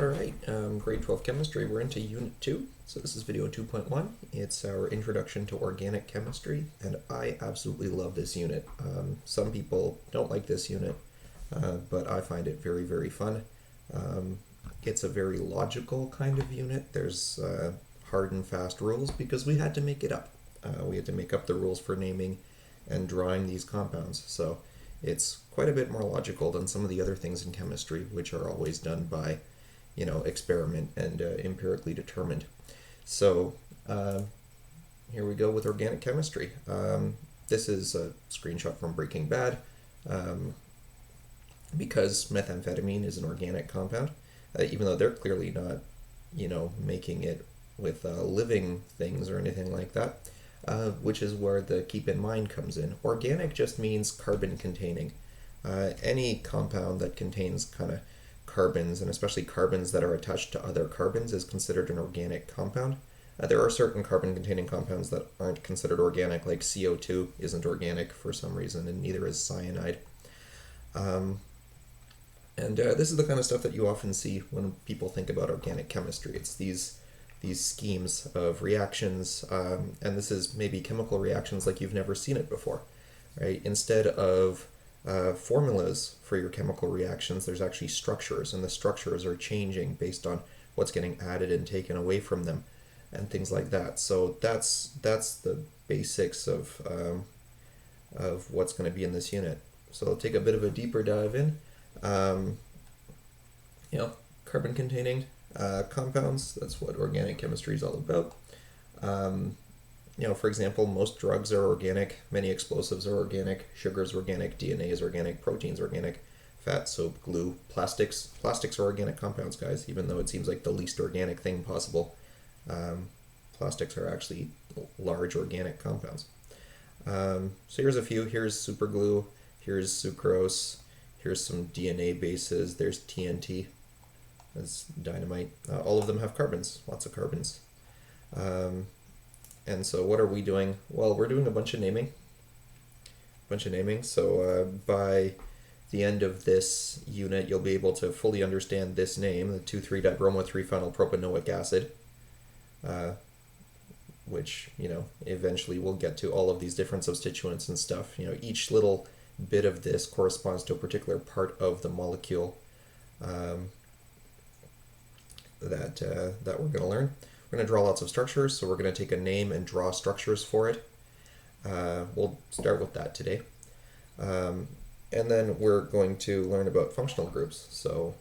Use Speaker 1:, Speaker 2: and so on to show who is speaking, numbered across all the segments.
Speaker 1: Alright, grade 12 chemistry, we're into unit 2, so this is video 2.1. It's our introduction to organic chemistry, and I absolutely love this unit. Some people don't like this unit, but I find it very, very fun. It's a very logical kind of unit. There's hard and fast rules because we had to make it up. We had to make up the rules for naming and drawing these compounds, so it's quite a bit more logical than some of the other things in chemistry, which are always done by experiment and empirically determined. So here we go with organic chemistry. This is a screenshot from Breaking Bad. Because methamphetamine is an organic compound, even though they're clearly not, making it with living things or anything like that, which is where the keep in mind comes in. Organic just means carbon containing. Any compound that contains kind of carbons, and especially carbons that are attached to other carbons, is considered an organic compound. There are certain carbon-containing compounds that aren't considered organic, like CO2 isn't organic for some reason, and neither is cyanide. This is the kind of stuff that you often see when people think about organic chemistry. It's these schemes of reactions, and this is maybe chemical reactions like you've never seen it before, right? Instead of formulas for your chemical reactions, there's actually structures, and the structures are changing based on what's getting added and taken away from them, and things like that. So that's the basics of what's going to be in this unit. So I'll take a bit of a deeper dive in. Carbon-containing compounds, that's what organic chemistry is all about. For example, most drugs are organic, many explosives are organic, sugar is organic, DNA is organic, proteins are organic, fat, soap, glue, plastics. Plastics are organic compounds, guys, even though it seems like the least organic thing possible. Plastics are actually large organic compounds. So here's a few. Here's superglue, here's sucrose, here's some DNA bases, there's TNT, that's dynamite. All of them have carbons, lots of carbons. And so what are we doing? Well, we're doing a bunch of naming. So by the end of this unit, you'll be able to fully understand this name, the 2,3-dibromo-3-phenylpropanoic acid, which, eventually we'll get to all of these different substituents and stuff. Each little bit of this corresponds to a particular part of the molecule that we're going to learn. We're going to draw lots of structures, so we're going to take a name and draw structures for it. We'll start with that today. And then we're going to learn about functional groups. So,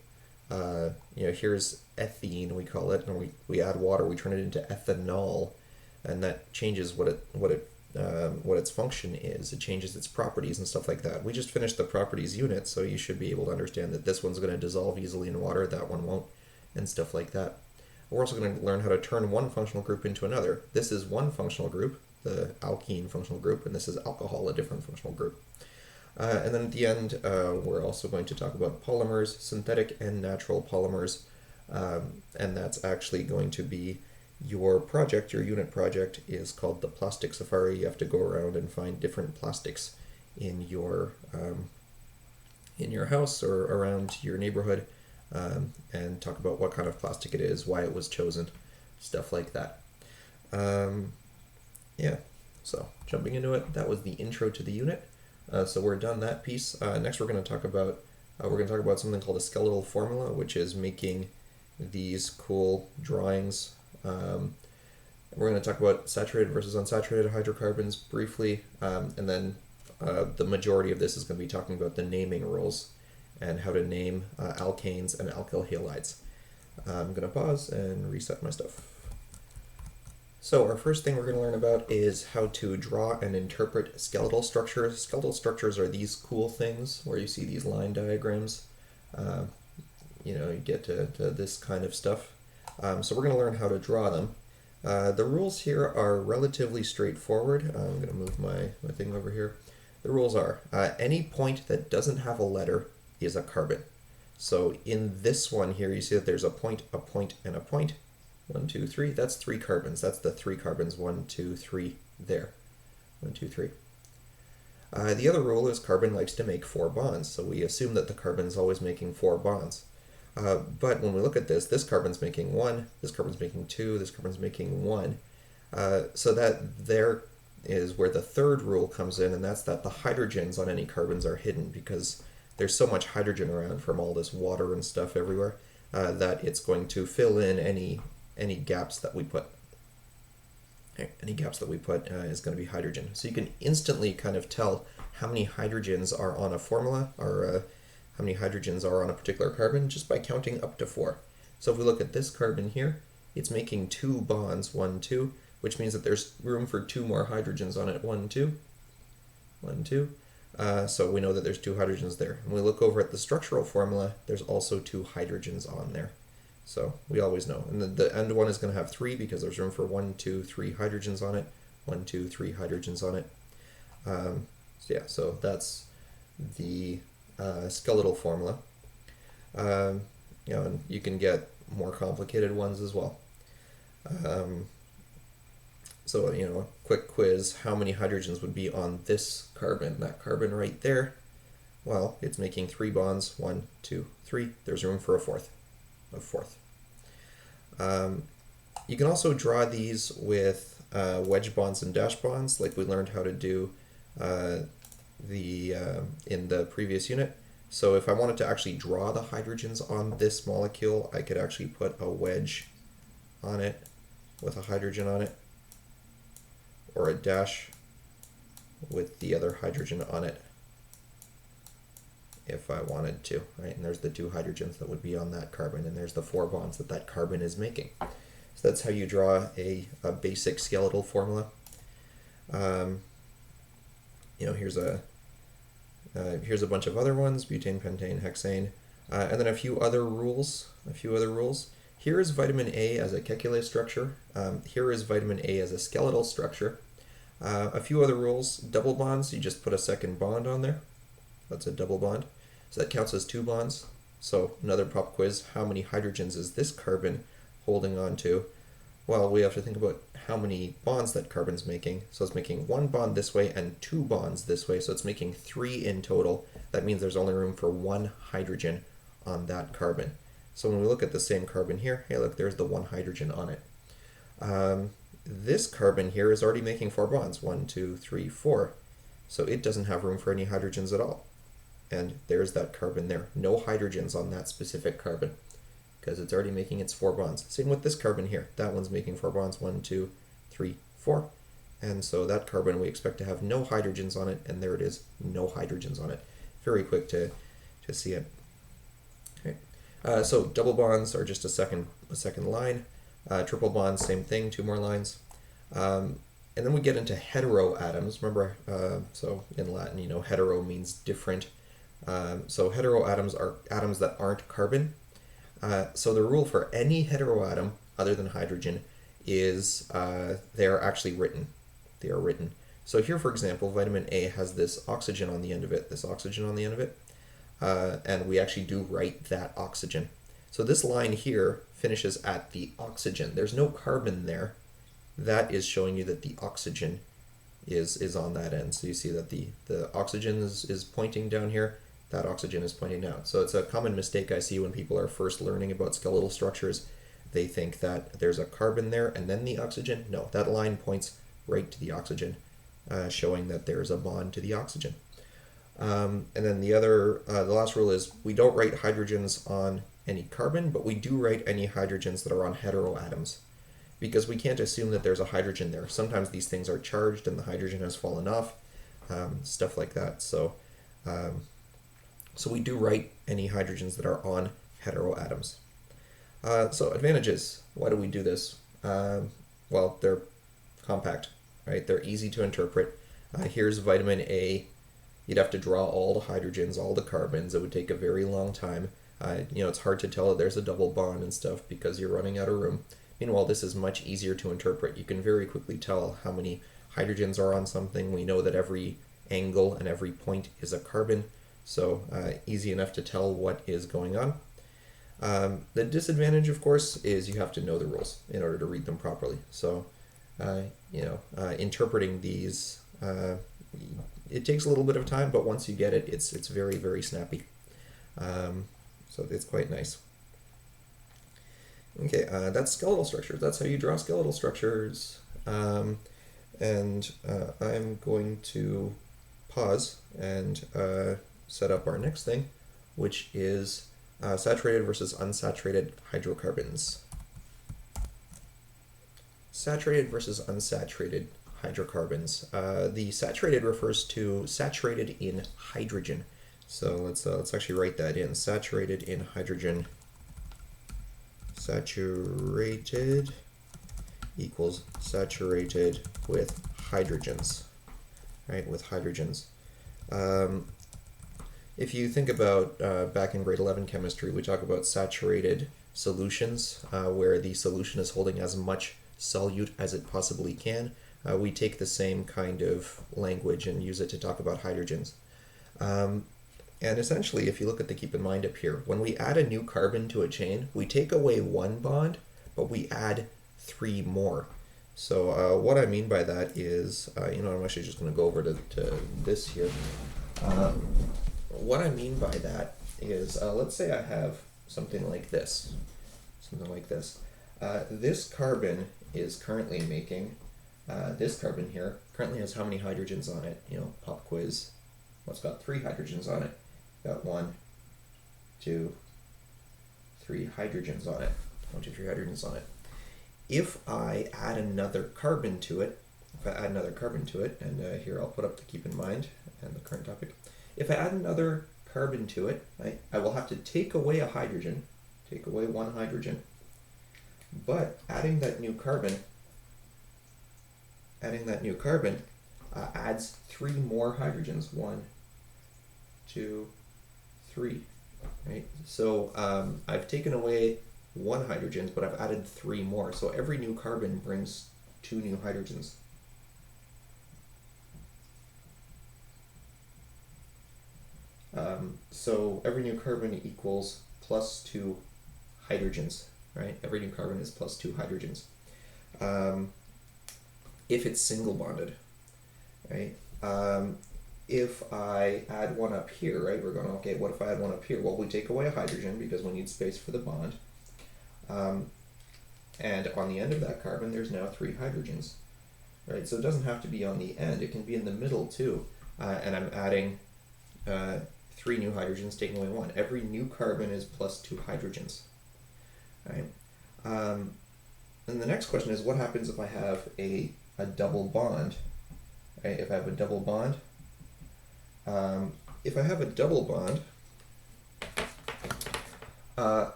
Speaker 1: here's ethene, we call it, and we add water, we turn it into ethanol, and that changes what its function is. It changes its properties and stuff like that. We just finished the properties unit, so you should be able to understand that this one's going to dissolve easily in water, that one won't, and stuff like that. We're also going to learn how to turn one functional group into another. This is one functional group, the alkene functional group, and this is alcohol, a different functional group. And then at the end, we're also going to talk about polymers, synthetic and natural polymers, and that's actually going to be your project. Your unit project is called the Plastic Safari. You have to go around and find different plastics in your house or around your neighborhood, and talk about what kind of plastic it is, why it was chosen, stuff like that. So jumping into it, that was the intro to the unit. So we're done that piece. Next we're going to talk about something called a skeletal formula, which is making these cool drawings. We're going to talk about saturated versus unsaturated hydrocarbons briefly, and then the majority of this is going to be talking about the naming rules and how to name alkanes and alkyl halides. I'm going to pause and reset my stuff. So our first thing we're going to learn about is how to draw and interpret skeletal structures. Skeletal structures are these cool things where you see these line diagrams. You get to this kind of stuff. So we're going to learn how to draw them. The rules here are relatively straightforward. I'm going to move my thing over here. The rules are any point that doesn't have a letter is a carbon. So in this one here, you see that there's a point, and a point. 1, 2, 3. That's 3 carbons. That's the 3 carbons. 1, 2, 3 there. 1, 2, 3. The other rule is carbon likes to make 4 bonds. So we assume that the carbon is always making 4 bonds. But when we look at this carbon's making 1, this carbon's making 2, this carbon's making 1. So that there is where the third rule comes in, and that's that the hydrogens on any carbons are hidden, because there's so much hydrogen around from all this water and stuff everywhere that it's going to fill in any gaps that we put. Any gaps that we put is going to be hydrogen. So you can instantly kind of tell how many hydrogens are on a formula, or how many hydrogens are on a particular carbon, just by counting up to 4. So if we look at this carbon here, it's making 2 bonds, 1, 2, which means that there's room for 2 more hydrogens on it, 1, 2, 1, 2. So we know that there's 2 hydrogens there. And we look over at the structural formula, there's also 2 hydrogens on there. So we always know. And the end one is going to have 3 because there's room for 1, 2, 3 hydrogens on it, 1, 2, 3 hydrogens on it. So that's the skeletal formula. And you can get more complicated ones as well. So, a quick quiz, how many hydrogens would be on this carbon, that carbon right there? Well, it's making 3 bonds, 1, 2, 3. There's room for a fourth. You can also draw these with wedge bonds and dash bonds, like we learned how to do in the previous unit. So if I wanted to actually draw the hydrogens on this molecule, I could actually put a wedge on it with a hydrogen on it, or a dash with the other hydrogen on it if I wanted to, right? And there's the 2 hydrogens that would be on that carbon, and there's the 4 bonds that that carbon is making. So that's how you draw a basic skeletal formula. Here's a bunch of other ones: butane, pentane, hexane, and then a few other rules. Here is vitamin A as a calculate structure. Here is vitamin A as a skeletal structure. A few other rules: double bonds, you just put a second bond on there. That's a double bond. So that counts as 2 bonds. So another pop quiz: how many hydrogens is this carbon holding on to? Well, we have to think about how many bonds that carbon's making. So it's making 1 bond this way and 2 bonds this way, so it's making 3 in total. That means there's only room for 1 hydrogen on that carbon. So when we look at the same carbon here, hey look, there's the 1 hydrogen on it. This carbon here is already making 4 bonds, 1, 2, 3, 4. So it doesn't have room for any hydrogens at all. And there's that carbon there. No hydrogens on that specific carbon, because it's already making its 4 bonds. Same with this carbon here. That one's making 4 bonds, 1, 2, 3, 4. And so that carbon we expect to have no hydrogens on it, and there it is, no hydrogens on it. Very quick to see it. Okay. So double bonds are just a second line. Triple bonds, same thing, 2 more lines. And then we get into heteroatoms. Remember, so in Latin, hetero means different. So heteroatoms are atoms that aren't carbon. So the rule for any heteroatom other than hydrogen is they are actually written. They are written. So here, for example, vitamin A has this oxygen on the end of it, and we actually do write that oxygen. So this line here finishes at the oxygen. There's no carbon there. That is showing you that the oxygen is on that end. So you see that the oxygen is pointing down here. That oxygen is pointing down. So it's a common mistake I see when people are first learning about skeletal structures. They think that there's a carbon there and then the oxygen. No, that line points right to the oxygen, showing that there's a bond to the oxygen. And then the last rule is we don't write hydrogens on any carbon, but we do write any hydrogens that are on heteroatoms, because we can't assume that there's a hydrogen there. Sometimes these things are charged and the hydrogen has fallen off, stuff like that. So we do write any hydrogens that are on heteroatoms. So advantages. Why do we do this? Well, they're compact, right? They're easy to interpret. Here's vitamin A. You'd have to draw all the hydrogens, all the carbons. It would take a very long time. It's hard to tell that there's a double bond and stuff because you're running out of room. Meanwhile, this is much easier to interpret. You can very quickly tell how many hydrogens are on something. We know that every angle and every point is a carbon, so easy enough to tell what is going on. The disadvantage, of course, is you have to know the rules in order to read them properly. So, interpreting these, it takes a little bit of time, but once you get it, it's very, very snappy. So it's quite nice. Okay, that's skeletal structures. That's how you draw skeletal structures. And I'm going to pause and set up our next thing, which is saturated versus unsaturated hydrocarbons. Saturated versus unsaturated hydrocarbons. The saturated refers to saturated in hydrogen. So let's actually write that in. Saturated in hydrogen. Saturated equals saturated with hydrogens, right? With hydrogens. If you think about back in grade 11 chemistry, we talk about saturated solutions, where the solution is holding as much solute as it possibly can. We take the same kind of language and use it to talk about hydrogens. And essentially, if you look at the keep in mind up here, when we add a new carbon to a chain, we take away one bond, but we add 3 more. So what I mean by that is, I'm actually just going to go over to this here. What I mean by that is, let's say I have something like this. This carbon is currently making, this carbon here currently has how many hydrogens on it? Pop quiz. Well, it's got 3 hydrogens on it. Got 1, 2, 3 hydrogens on it. 1, 2, 3 hydrogens on it. If I add another carbon to it, and here I'll put up the keep in mind and the current topic. If I add another carbon to it, right, I will have to take away a hydrogen, take away 1 hydrogen, but adding that new carbon adds 3 more hydrogens. 1, 2, 3, right? So I've taken away 1 hydrogen, but I've added 3 more. So every new carbon brings 2 new hydrogens. So every new carbon equals plus 2 hydrogens, right? Every new carbon is plus 2 hydrogens. If it's single bonded, right? If I add one up here, right, we're going, okay, what if I add one up here? Well, we take away a hydrogen because we need space for the bond. And on the end of that carbon, there's now 3 hydrogens, right? So it doesn't have to be on the end. It can be in the middle too. And I'm adding 3 new hydrogens, taking away 1. Every new carbon is plus 2 hydrogens, right? And the next question is, what happens if I have a double bond, right? If I have a double bond,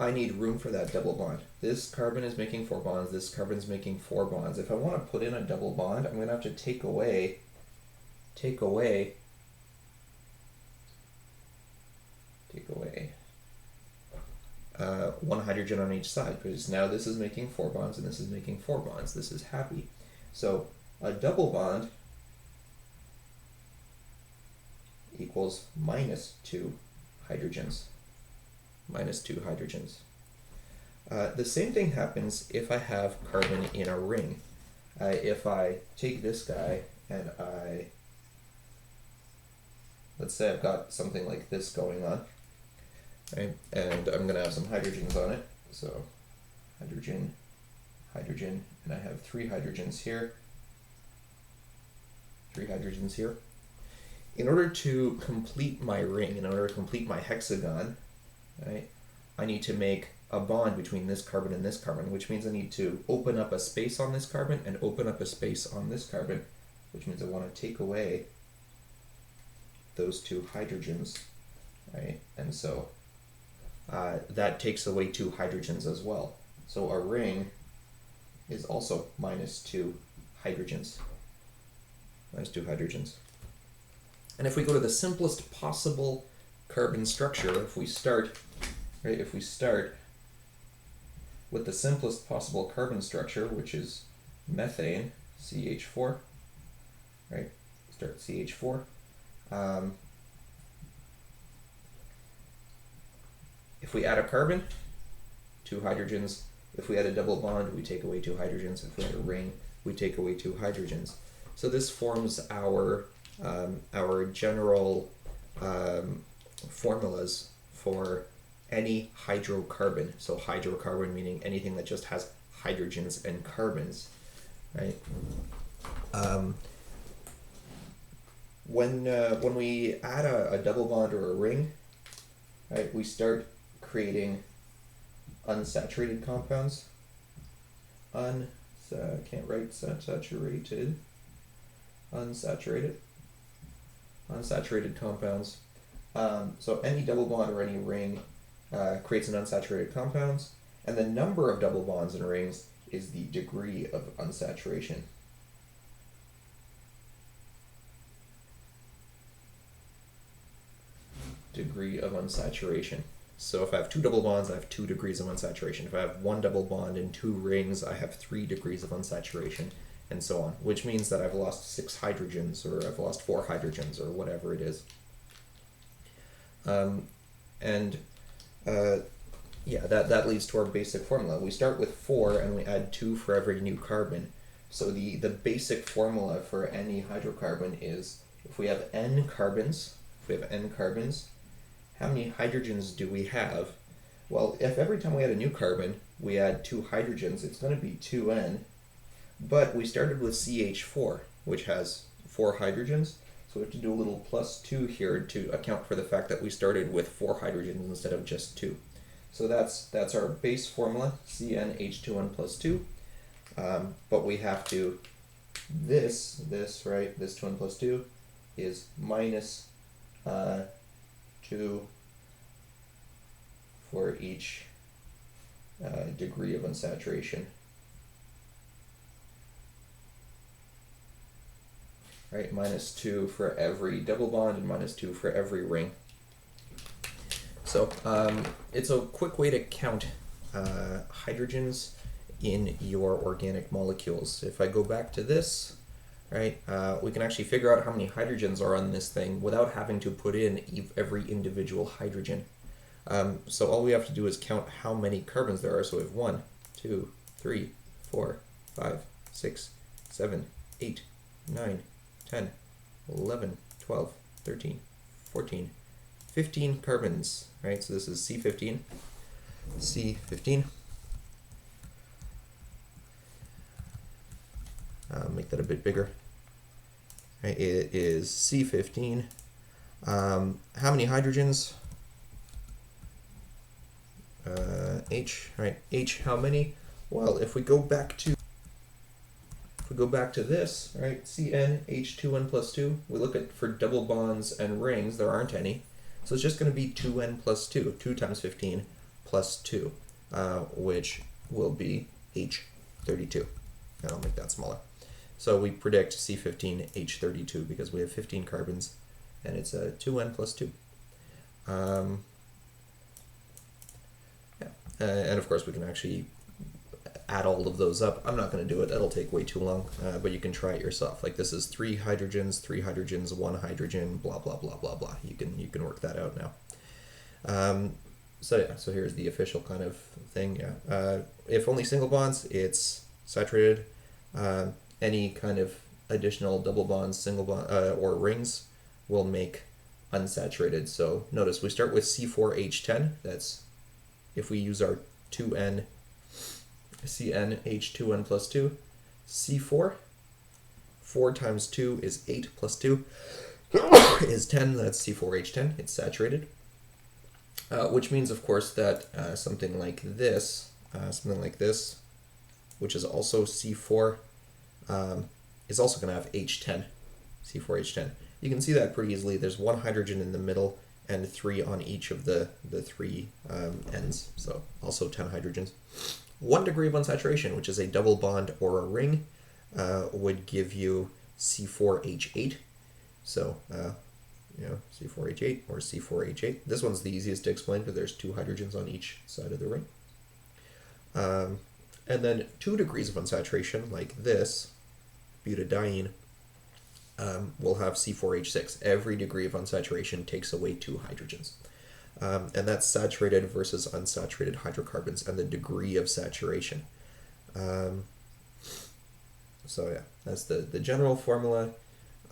Speaker 1: I need room for that double bond. This carbon is making 4 bonds, this carbon is making 4 bonds. If I want to put in a double bond, I'm going to have to take away 1 hydrogen on each side, because now this is making 4 bonds and this is making 4 bonds. This is happy. So a double bond equals minus 2 hydrogens. The same thing happens if I have carbon in a ring. If I take this guy and let's say I've got something like this going on, right? And I'm going to have some hydrogens on it. So hydrogen, and I have 3 hydrogens here. In order to complete my ring, in order to complete my hexagon, right, I need to make a bond between this carbon and this carbon, which means I need to open up a space on this carbon and open up a space on this carbon, which means I want to take away those 2 hydrogens, right? And so that takes away 2 hydrogens as well. So a ring is also minus 2 hydrogens. And if we go to the simplest possible carbon structure, if we start with the simplest possible carbon structure, which is methane, CH4, right? Start CH4. If we add a carbon, 2 hydrogens. If we add a double bond, we take away 2 hydrogens. If we add a ring, we take away 2 hydrogens. So this forms our general formulas for any hydrocarbon. So hydrocarbon meaning anything that just has hydrogens and carbons, right? When we add a double bond or a ring, right, we start creating unsaturated compounds. Can't write saturated. Unsaturated compounds. So any double bond or any ring creates an unsaturated compounds, and the number of double bonds and rings is the degree of unsaturation. Degree of unsaturation. So if I have two double bonds, I have 2 degrees of unsaturation. If I have one double bond and 2 rings, I have 3 degrees of unsaturation, and so on, which means that I've lost 6 hydrogens, or I've lost 4 hydrogens, or whatever it is. Yeah, that leads to our basic formula. We start with 4 and we add 2 for every new carbon. So the basic formula for any hydrocarbon is if we have n carbons, how many hydrogens do we have? Well, if every time we add a new carbon, we add 2 hydrogens, it's going to be 2n. But we started with CH4, which has 4 hydrogens. So we have to do a little +2 here to account for the fact that we started with 4 hydrogens instead of just 2. So that's our base formula, CnH2n plus 2. But we have to, this 2n plus 2 is minus 2 for each degree of unsaturation. Right, minus 2 for every double bond and minus 2 for every ring. So it's a quick way to count hydrogens in your organic molecules. If I go back to this, right, we can actually figure out how many hydrogens are on this thing without having to put in every individual hydrogen. So all we have to do is count how many carbons there are. So we have 1, 2, 3, 4, 5, 6, 7, 8, 9, 10, 11, 12, 13, 14, 15 carbons, right? So this is C15. Make that a bit bigger. Right, it is C15. How many hydrogens? H, right? H, how many? Well, if we go back to this, right, CnH2n plus 2, we look at for double bonds and rings, there aren't any. So it's just going to be 2n plus 2, 2 times 15 plus 2, which will be H32. And I'll make that smaller. So we predict C15, H32 because we have 15 carbons, and it's a 2n plus 2. And of course we can actually add all of those up. I'm not going to do it, that'll take way too long, but you can try it yourself. Like this is 3 hydrogens, 1 hydrogen, blah blah blah blah blah. You can work that out now. So here's the official kind of thing. If only single bonds, it's saturated. Any kind of additional double bonds, single bond, or rings will make unsaturated. So notice we start with C4H10. That's if we use our 2n, CnH2n plus 2, C4, 4 times 2 is 8 plus 2 is 10, that's C4H10, it's saturated. Which means, of course, that something like this, which is also C4, is also going to have H10, C4H10. You can see that pretty easily. There's 1 hydrogen in the middle and 3 on each of the 3 ends, so also 10 hydrogens. 1 degree of unsaturation, which is a double bond or a ring, would give you C4H8. So, C4H8 or C4H8. This one's the easiest to explain because there's 2 hydrogens on each side of the ring. And then 2 degrees of unsaturation, like this, butadiene, will have C4H6. Every degree of unsaturation takes away 2 hydrogens. And that's saturated versus unsaturated hydrocarbons and the degree of saturation. So yeah, that's the general formula.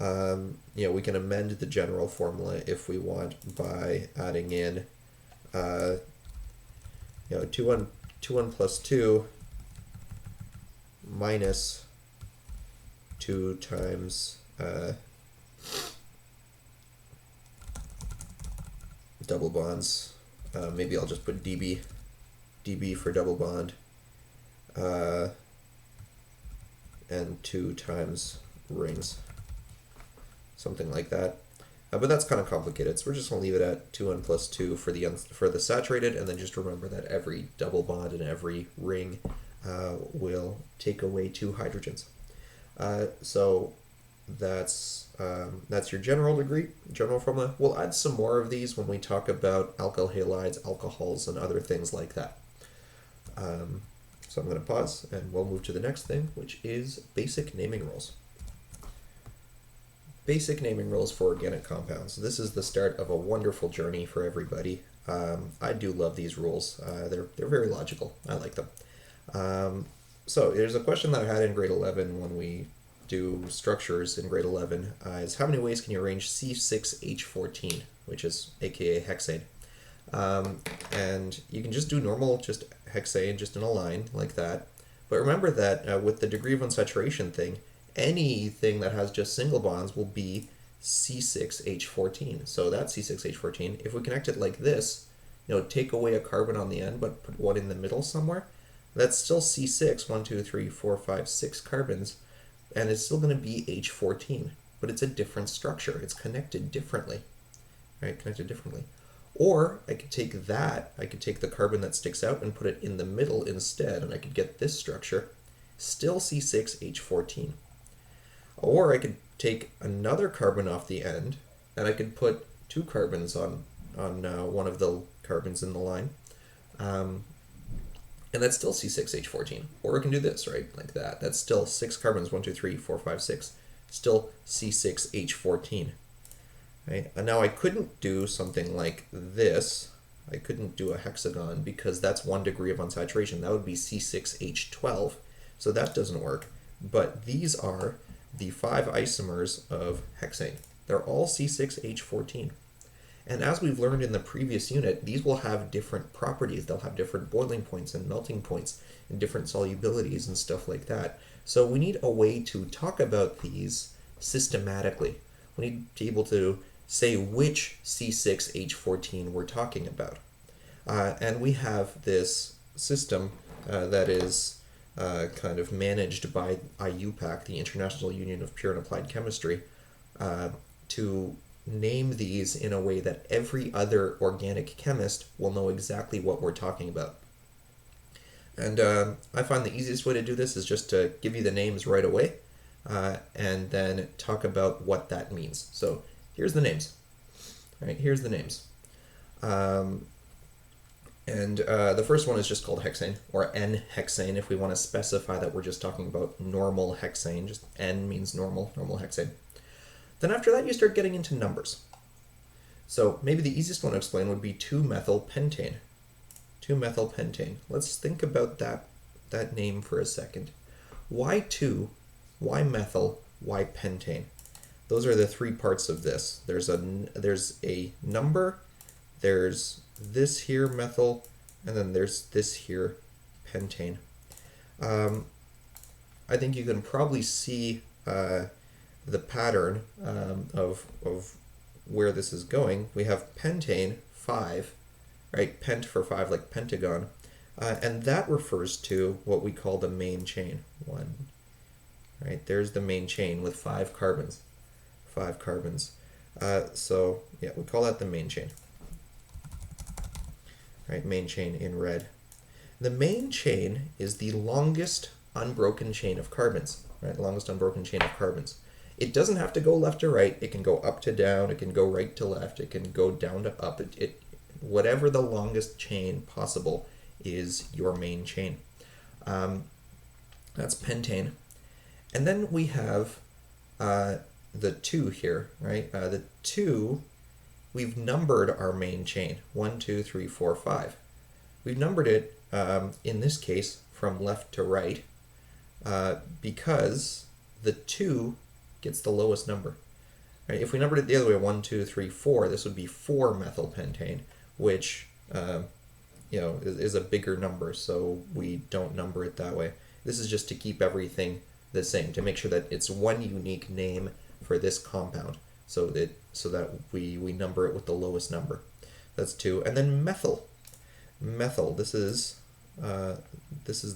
Speaker 1: We can amend the general formula if we want by adding in 2 1 plus 2 minus 2 times double bonds. Maybe I'll just put dB for double bond, and 2 times rings, something like that. But that's kind of complicated, so we're just going to leave it at 2n plus 2 for the saturated, and then just remember that every double bond and every ring will take away 2 hydrogens. So that's your general formula. We'll add some more of these when we talk about alkyl halides, alcohols, and other things like that. So I'm going to pause, and we'll move to the next thing, which is basic naming rules. Basic naming rules for organic compounds. This is the start of a wonderful journey for everybody. I do love these rules. They're very logical. I like them. So there's a question that I had in grade 11 when we do structures in grade 11 is how many ways can you arrange C6H14, which is aka hexane? And you can just do normal, just hexane, just in a line like that. But remember that with the degree of unsaturation thing, anything that has just single bonds will be C6H14. So that's C6H14. If we connect it like this, take away a carbon on the end, but put one in the middle somewhere, that's still C6, 1, 2, 3, 4, 5, 6 carbons, and it's still going to be H14, but it's a different structure. It's connected differently, right? Connected differently. Or I could take the carbon that sticks out and put it in the middle instead, and I could get this structure, still C6H14. Or I could take another carbon off the end, and I could put 2 carbons on one of the carbons in the line, and that's still C6H14. Or I can do this, right, like that. That's still 6 carbons, 1, 2, 3, 4, 5, 6, still C6H14. Right? And now I couldn't do something like this. I couldn't do a hexagon because that's 1 degree of unsaturation. That would be C6H12, so that doesn't work. But these are the 5 isomers of hexane. They're all C6H14. And as we've learned in the previous unit, these will have different properties. They'll have different boiling points and melting points and different solubilities and stuff like that. So we need a way to talk about these systematically. We need to be able to say which C6H14 we're talking about. And we have this system that is kind of managed by IUPAC, the International Union of Pure and Applied Chemistry, to name these in a way that every other organic chemist will know exactly what we're talking about. And I find the easiest way to do this is just to give you the names right away, and then talk about what that means. So here's the names. Right, here's the names. And the first one is just called hexane, or N-hexane, if we want to specify that we're just talking about normal hexane. Just N means normal hexane. Then after that, you start getting into numbers. So maybe the easiest one to explain would be 2-methylpentane. 2-methylpentane. Let's think about that name for a second. Why 2? Why methyl? Why pentane? Those are the 3 parts of this. There's a number, there's this here methyl, and then there's this here pentane. I think you can probably see the pattern of where this is going. We have pentane, 5, right? Pent for 5, like pentagon. And that refers to what we call the main chain. 1, right? There's the main chain with 5 carbons. 5 carbons. So yeah, we call that the main chain. Right, main chain in red. The main chain is the longest unbroken chain of carbons. Right, longest unbroken chain of carbons. It doesn't have to go left to right. It can go up to down. It can go right to left. It can go down to up. Whatever the longest chain possible is your main chain. That's pentane. And then we have the 2 here, right? The 2, we've numbered our main chain. 1, 2, 3, 4, 5. We've numbered it, in this case, from left to right, because the 2 gets the lowest number. Right? If we numbered it the other way, 1, 2, 3, 4, this would be 4-methylpentane, which is a bigger number, so we don't number it that way. This is just to keep everything the same, to make sure that it's one unique name for this compound, so that we number it with the lowest number. That's 2. And then methyl. Methyl. This is the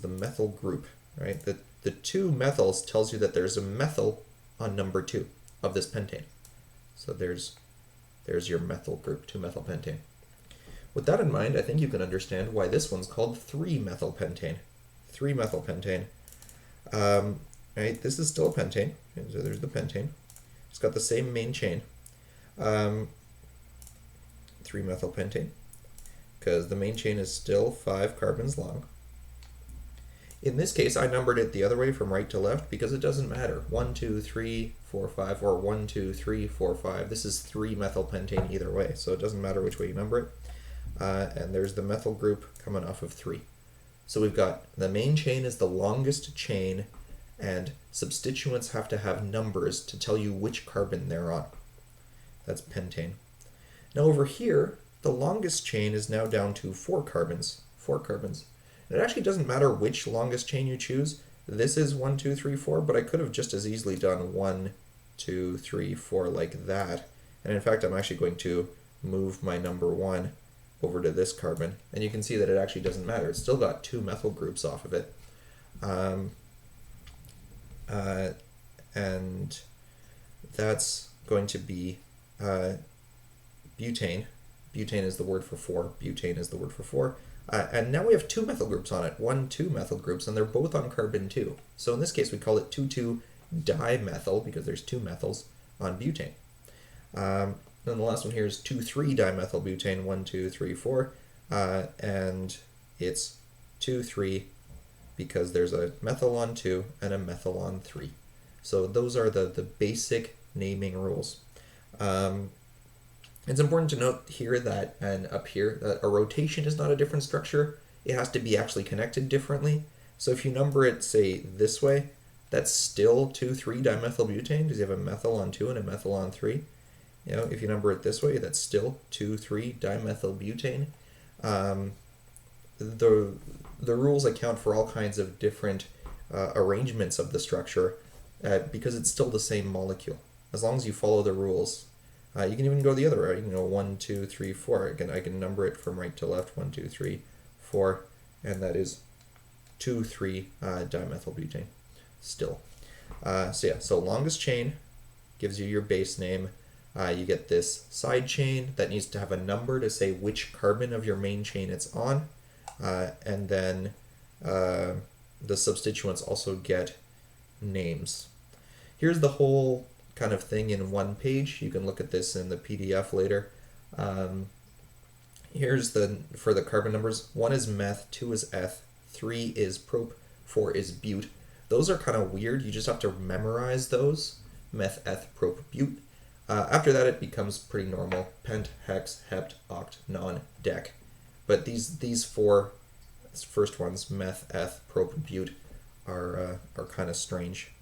Speaker 1: methyl group, right? The 2 methyls tells you that there's a methyl on number 2 of this pentane. So there's your methyl group, 2-methylpentane. With that in mind, I think you can understand why this one's called 3-methylpentane. 3-methylpentane. Right, this is still a pentane. So there's the pentane. It's got the same main chain. 3-methylpentane, because the main chain is still 5 carbons long. In this case, I numbered it the other way from right to left because it doesn't matter. 1, 2, 3, 4, 5, or 1, 2, 3, 4, 5. This is 3-methylpentane either way, so it doesn't matter which way you number it. And there's the methyl group coming off of 3. So we've got the main chain is the longest chain, and substituents have to have numbers to tell you which carbon they're on. That's pentane. Now over here, the longest chain is now down to 4 carbons. 4 carbons. And it actually doesn't matter which longest chain you choose. This is 1, 2, 3, 4, but I could have just as easily done 1, 2, 3, 4 like that. And in fact, I'm actually going to move my number 1 over to this carbon. And you can see that it actually doesn't matter. It's still got 2 methyl groups off of it. And that's going to be butane. Butane is the word for 4. Butane is the word for 4. And now we have 2 methyl groups on it. 1, 2 methyl groups, and they're both on carbon 2. So in this case, we call it 2,2-dimethyl because there's 2 methyls on butane. Then the last one here is 2,3-dimethylbutane. 1, 2, 3, 4. And it's 2, 3 because there's a methyl on 2 and a methyl on 3. So those are the basic naming rules. It's important to note here that, and up here, that a rotation is not a different structure. It has to be actually connected differently. So if you number it, say, this way, that's still 2,3-dimethylbutane because you have a methyl on 2 and a methyl on 3. If you number it this way, that's still 2,3-dimethylbutane. The rules account for all kinds of different arrangements of the structure because it's still the same molecule. As long as you follow the rules. You can even go the other way. 1, 2, 3, 4. Again, I can number it from right to left. 1, 2, 3, 4, and that is 2,3-dimethylbutane. Still. So longest chain gives you your base name. You get this side chain that needs to have a number to say which carbon of your main chain it's on, and then the substituents also get names. Here's the whole kind of thing in one page. You can look at this in the PDF later. Here's for the carbon numbers. 1 is meth, 2 is eth, 3 is prop, 4 is but. Those are kind of weird. You just have to memorize those. Meth, eth, prop, but. After that, it becomes pretty normal. Pent, hex, hept, oct, non, dec. But these 4 first ones, meth, eth, prop, but, are kind of strange.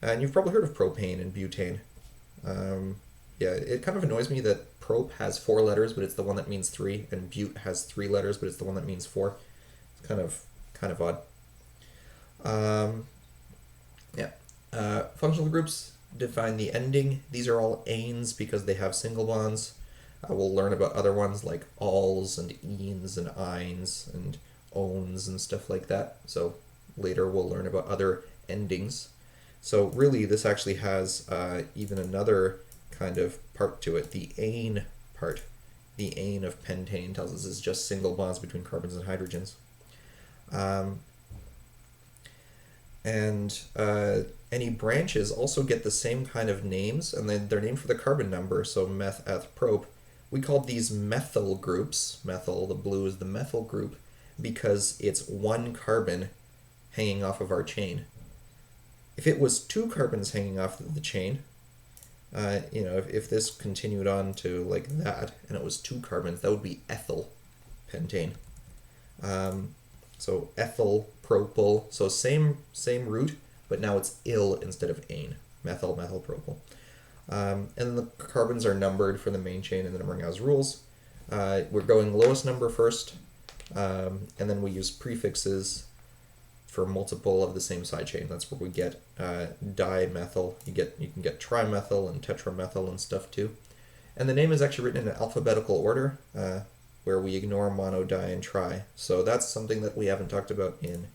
Speaker 1: And you've probably heard of propane and butane. Yeah, it kind of annoys me that prop has 4 letters, but it's the one that means 3, and but has 3 letters, but it's the one that means 4. It's kind of odd. Functional groups define the ending. These are all anes because they have single bonds. We'll learn about other ones like alls and enes and ines and ones and stuff like that. So later we'll learn about other endings. So really this actually has even another kind of part to it, the ane part. The ane of pentane tells us it's just single bonds between carbons and hydrogens. Any branches also get the same kind of names, and they're named for the carbon number, so meth, eth, prop. We called these methyl groups. Methyl, the blue is the methyl group, because it's 1 carbon hanging off of our chain. If it was 2 carbons hanging off of the chain, if this continued on to like that, and it was 2 carbons, that would be ethyl pentane. So ethyl, propyl, so same root, but now it's ill instead of ane. Methyl, methyl, propyl. And then the carbons are numbered for the main chain in the numbering as rules. We're going lowest number first. And then we use prefixes for multiple of the same side chain. That's where we get dimethyl. You can get trimethyl and tetramethyl and stuff too. And the name is actually written in alphabetical order, where we ignore mono, di, and tri. So that's something that we haven't talked about in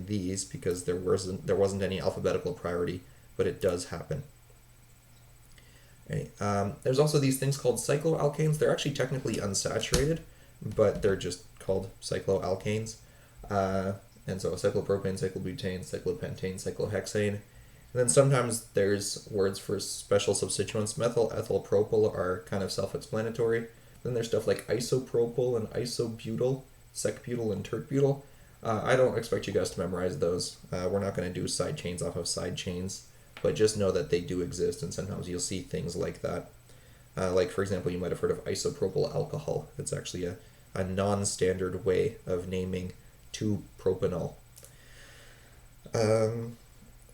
Speaker 1: these because there wasn't any alphabetical priority, but it does happen. Okay. There's also these things called cycloalkanes. They're actually technically unsaturated, but they're just called cycloalkanes. And so cyclopropane, cyclobutane, cyclopentane, cyclohexane. And then sometimes there's words for special substituents. Methyl, ethyl, propyl are kind of self-explanatory. Then there's stuff like isopropyl and isobutyl, secbutyl and tertbutyl. I don't expect you guys to memorize those. We're not going to do side chains off of side chains, but just know that they do exist, and sometimes you'll see things like that. Like, for example, you might have heard of isopropyl alcohol. It's actually a non-standard way of naming 2-propanol.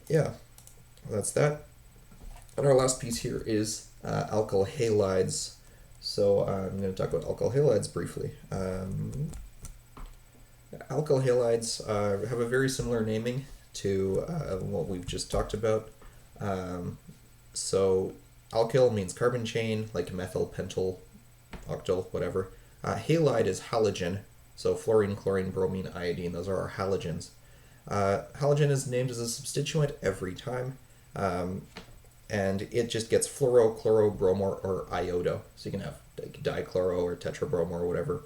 Speaker 1: Yeah, that's that. And our last piece here is alkyl halides. So I'm going to talk about alkyl halides briefly. Alkyl halides have a very similar naming to what we've just talked about. So alkyl means carbon chain, like methyl, pentyl, octyl, whatever. Halide is halogen, so fluorine, chlorine, bromine, iodine, those are our halogens. Halogen is named as a substituent every time, and it just gets fluoro, chloro, bromo, or iodo. So you can have like dichloro or tetrabromo or whatever.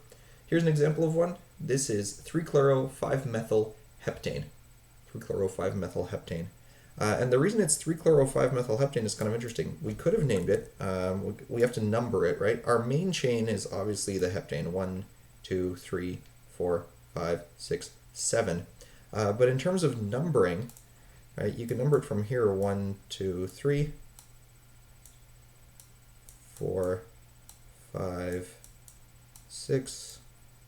Speaker 1: Here's an example of one. This is 3-chloro-5-methyl-heptane. 3-chloro-5-methyl-heptane. And the reason it's 3-chloro-5-methyl-heptane is kind of interesting. We could have named it. We have to number it, right? Our main chain is obviously the heptane. 1, 2, 3, 4, 5, 6, 7. But in terms of numbering, right, you can number it from here. 1, 2, 3, 4, 5, 6,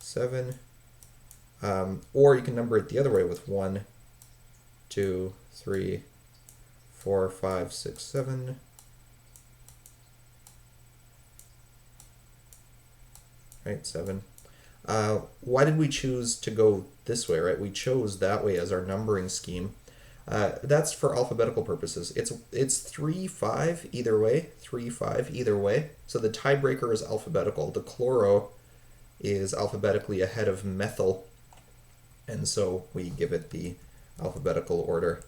Speaker 1: 7. Or you can number it the other way with 1, 2, 3, 4, 5, 6, 7. Right, 7. Why did we choose to go this way, right? We chose that way as our numbering scheme. That's for alphabetical purposes. It's 3, 5 either way, 3, 5 either way. So the tiebreaker is alphabetical. The chloro is alphabetically ahead of methyl, and so we give it the alphabetical order.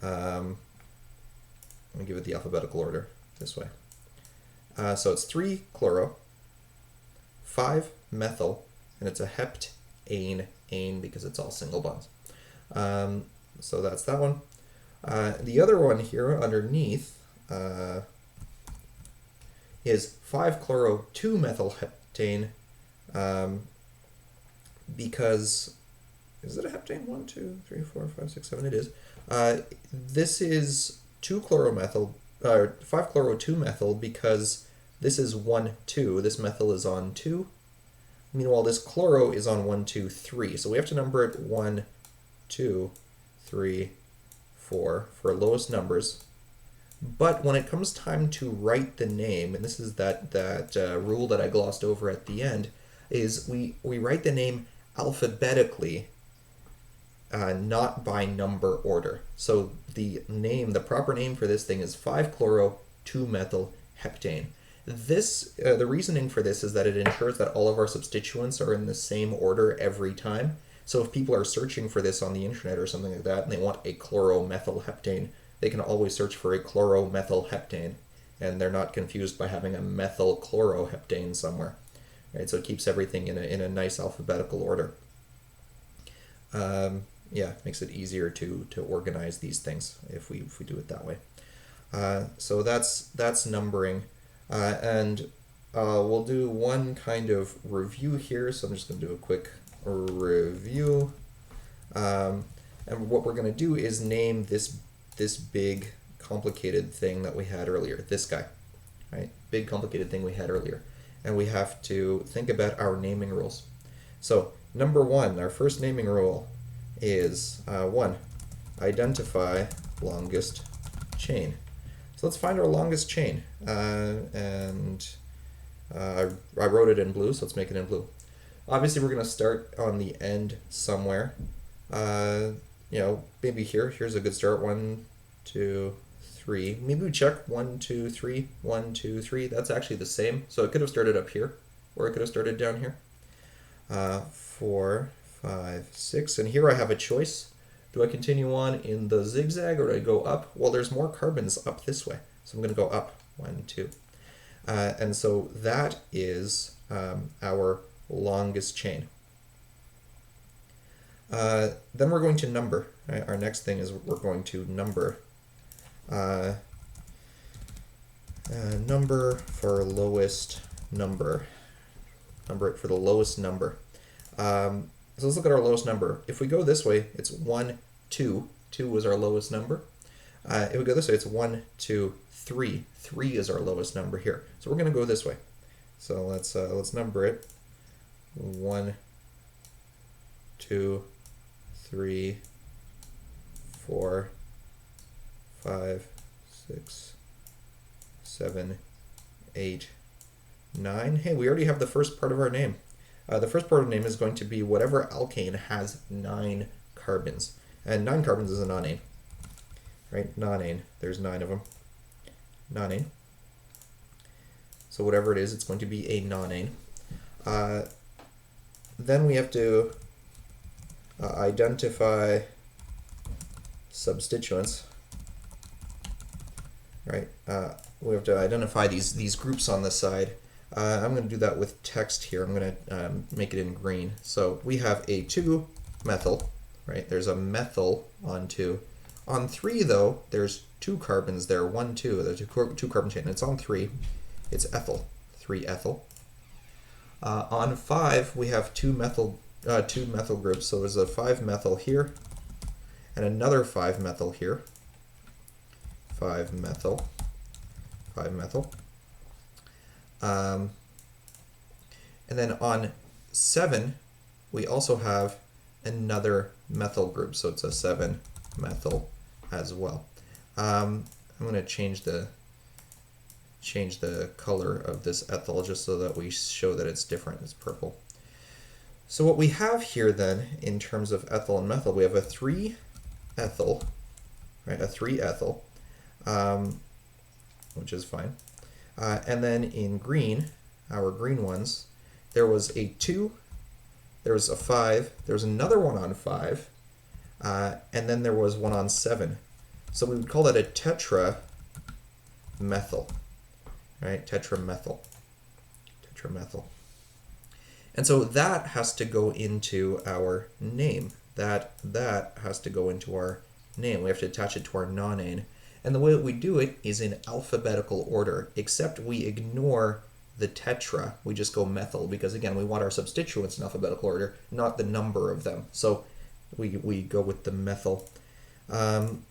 Speaker 1: We give it the alphabetical order this way. So it's 3-chloro, 5-methyl, and it's a heptane, ane, because it's all single bonds. So that's that one. The other one here underneath is 5-chloro-2-methyl-heptane, because, is it a heptane? 1, 2, 3, 4, 5, 6, 7, it is. This is 5-chloro-2-methyl because this is 1, 2. This methyl is on 2. Meanwhile, this chloro is on 1, 2, 3. So we have to number it 1, 2, 3, 4 for lowest numbers. But when it comes time to write the name, and this is that rule that I glossed over at the end, is we write the name alphabetically, not by number order. So the proper name for this thing is 5-chloro-2-methyl-heptane. The reasoning for this is that it ensures that all of our substituents are in the same order every time. So if people are searching for this on the internet or something like that, and they want a chloromethylheptane, they can always search for a chloromethylheptane, and they're not confused by having a methyl chloroheptane somewhere. Right? So it keeps everything in a nice alphabetical order. Yeah, makes it easier to organize these things if we do it that way. So that's numbering, and we'll do one kind of review here. So I'm just going to do a quick review, and what we're going to do is name this big complicated thing that we had earlier. This guy, right? Big complicated thing we had earlier, and we have to think about our naming rules. So number 1, our first naming rule is 1, identify longest chain. So let's find our longest chain, and I wrote it in blue, so let's make it in blue. Obviously, we're going to start on the end somewhere. Maybe here. Here's a good start. 1, 2, 3. Maybe we check 1, 2, 3. 1, 2, 3. That's actually the same. So it could have started up here, or it could have started down here. 4, 5, 6. And here I have a choice. Do I continue on in the zigzag or do I go up? Well, there's more carbons up this way. So I'm going to go up. 1, 2. And so that is our longest chain. Then we're going to number. Right? Our next thing is we're going to number. Number for lowest number. Number it for the lowest number. So let's look at our lowest number. If we go this way, it's 1, 2. 2 was our lowest number. If we go this way, it's 1, 2, 3. 3 is our lowest number here. So we're going to go this way. So let's number it. 1, 2, 3, 4, 5, 6, 7, 8, 9. Hey, we already have the first part of our name. The first part of the name is going to be whatever alkane has 9 carbons. And 9 carbons is a nonane. Right? Nonane. There's 9 of them. Nonane. So whatever it is, it's going to be a nonane. Then we have to identify substituents. Right? We have to identify these groups on the side. I'm going to do that with text here. I'm going to make it in green. So we have a 2-methyl, right? There's a methyl on 2. On 3, though, there's 2 carbons there. 1, 2. There's a 2-carbon chain. It's on 3. It's ethyl. 3-ethyl. On 5, we have 2 methyl groups. So there's a 5-methyl here, and another 5-methyl here. 5-methyl. 5-methyl. And then on 7, we also have another methyl group, so it's a 7-methyl as well. I'm going to change the color of this ethyl just so that we show that it's different. It's purple. So what we have here then, in terms of ethyl and methyl, we have a 3-ethyl, right? A 3-ethyl, which is fine. And then in green, our green ones, there was a 2, there was a 5, there was another one on 5, and then there was one on 7. So we would call that a tetramethyl, right? Tetramethyl. And so that has to go into our name. That has to go into our name. We have to attach it to our nonane. And the way that we do it is in alphabetical order, except we ignore the tetra. We just go methyl because, again, we want our substituents in alphabetical order, not the number of them. So we go with the methyl. In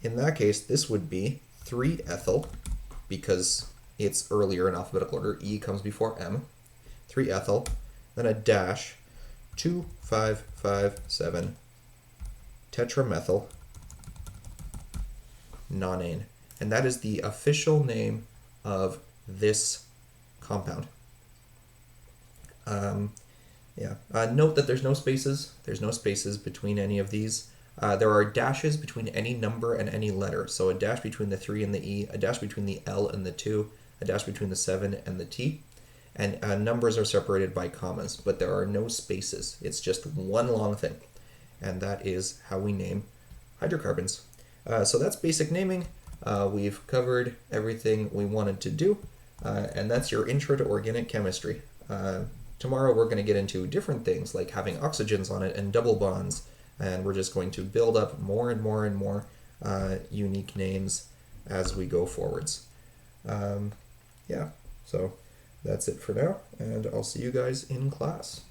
Speaker 1: that case, this would be 3-ethyl because it's earlier in alphabetical order. E comes before M. 3-ethyl, then a dash, 2, 5, 5, 7, tetramethyl, nonane. And that is the official name of this compound. Note that there's no spaces. There's no spaces between any of these. There are dashes between any number and any letter. So a dash between the 3 and the E, a dash between the L and the 2, a dash between the 7 and the T. And numbers are separated by commas, but there are no spaces. It's just one long thing. And that is how we name hydrocarbons. So that's basic naming. We've covered everything we wanted to do, and that's your intro to organic chemistry. Tomorrow we're going to get into different things like having oxygens on it and double bonds, and we're just going to build up more and more and more unique names as we go forwards. So that's it for now, and I'll see you guys in class.